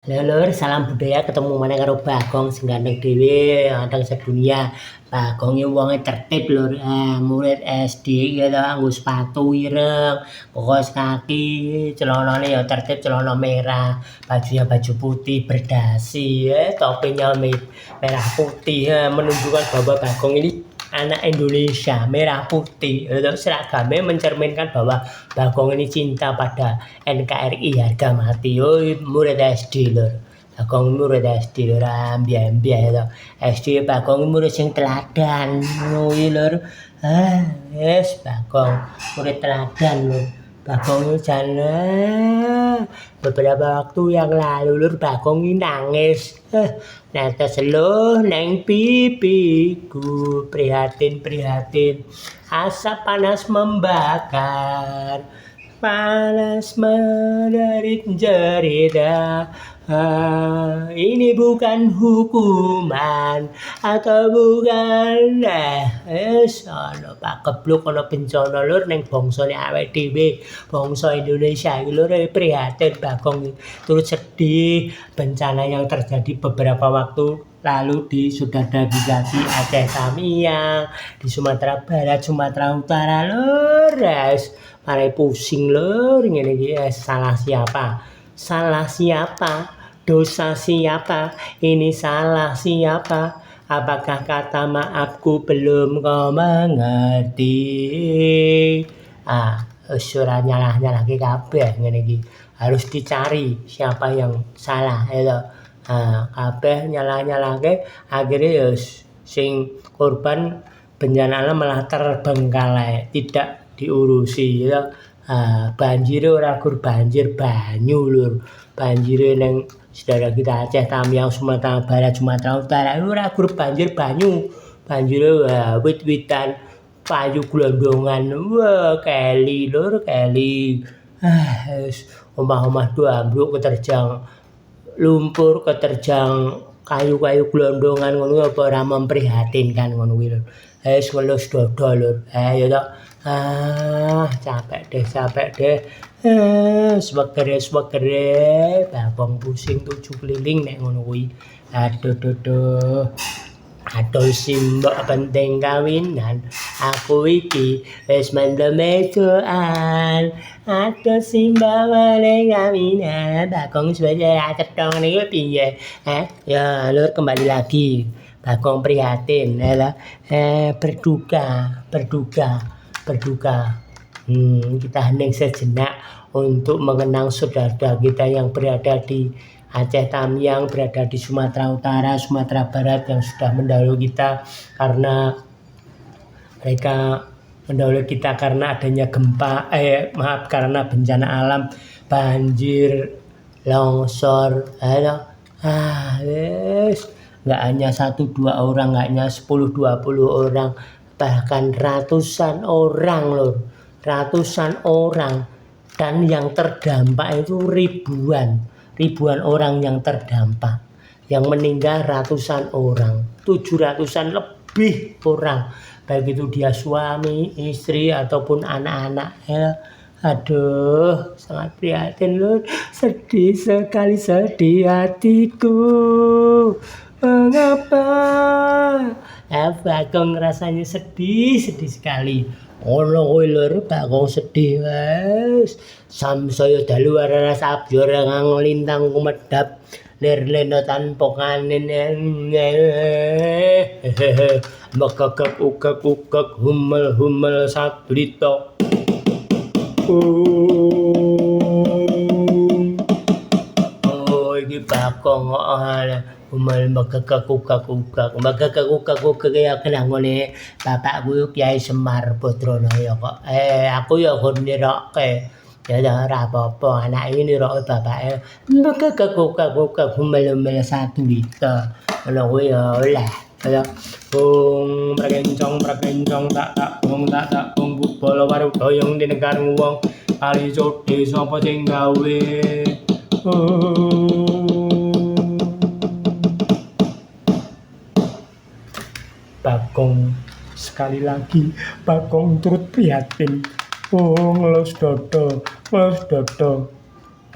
Halo Lur, salam budaya ketemu maneh karo Bagong sing ganteng dhewe anteng sedunia. Bagong iki wonge tertib Lur, murid SD iki to nganggo sepatu ireng, kaos kaki, celanane ya tertib celana merah, bajunya baju putih berdasi, topinya merah putih, menunjukkan bahwa Bagong ini anak Indonesia, merah putih, seragamnya mencerminkan bahwa Bagong ini cinta pada NKRI harga mati. Oh, murid SD Lur. Bagong murid SD Lur, ambyah-ambyah to. SD Bagong murid sing teladan ngono kuwi Lur. Wis Bagong murid teladan Lur. Bagong jan beberapa waktu yang lalu Lur Bagong ini nangis. Netes lho neng pipiku, prihatin asap panas membakar, panas menderit jerita. Ini bukan hukuman atau bukan ono pakebluk ono bencana Lur ning bangsane awake dhewe, bangsa Indonesia iki Lur prihatin Bagong turut sedih bencana yang terjadi beberapa waktu lalu di Sudardagisasi Aceh Tamiang, di Sumatera Barat, Sumatera Utara Lur. Marai pusing Lur ngene iki salah siapa? Salah siapa? Dosa siapa? Ini salah siapa? Apakah kata maafku belum kau mengerti? Ora nyalah-nyalahke kabeh ngene iki. Harus dicari siapa yang salah ya. Kabeh nyalah-nyalahke akhirnya ya sing korban bencana alam malah terbengkalai, tidak diurusi ya. Banjire ora gur banjir banyu Lur. Banjire ning saudara kita Aceh Tamiang, Sumatera Barat, Sumatera Utara ora gur banjir banyu. Banjire wit-witan, payu glondongan, keli Lur, keli. Omah-omah do ambruk keterjang lumpur, keterjang kayu-kayu glondongan ngono apa ora memprihatinkan ngono kuwi Lur. Ngelus dada Lur. Ya toh. Capek deh. Swegere, Bagong pusing tujuh keliling nek ngono kuwi. Aduh. Aduh simbok penting kawinan, aku iki wis mendem edoan. Aduh simbok penting kawinan, Bagong sudah cetha ngene piye? Ya Lur kembali lagi. Bagong prihatin berduka. Kita hening sejenak untuk mengenang saudara kita yang berada di Aceh Tamiang, berada di Sumatera Utara, Sumatera Barat yang sudah mendahului kita karena mereka mendahului kita karena adanya gempa, karena bencana alam, banjir, longsor, nggak hanya 1-2 orang, nggak hanya 10-20 orang, bahkan ratusan orang Lur, ratusan orang, dan yang terdampak itu ribuan orang yang terdampak, yang meninggal ratusan orang, 700-an lebih orang, baik itu dia suami, istri ataupun anak-anak Aduh, sangat prihatin Lur, sedih sekali sedih hatiku. Mengapa? Bagong rasanya sedih sekali. Ono kuwi Lur, Bagong sedih wis. Samsaya dalu araras abyor ngang lintang kumedhap nirlena tanpa kanen. Megegek ugek humel saglita. Oh iki Bagong umel megegek ugek ya kena ngene bapakku Kyai Semar Badranaya kok. Aku ya gon nirokke. Ya ora apa-apa, anake nirokke bapake megegek ugek humel saglita. Ngono kuwi ya oleh. Ya prekencong tak bong bala warudayang dinegar wong kali codhe sapa sing gawe. Bagong sekali lagi Bagong turut prihatin. Ngelus dodo.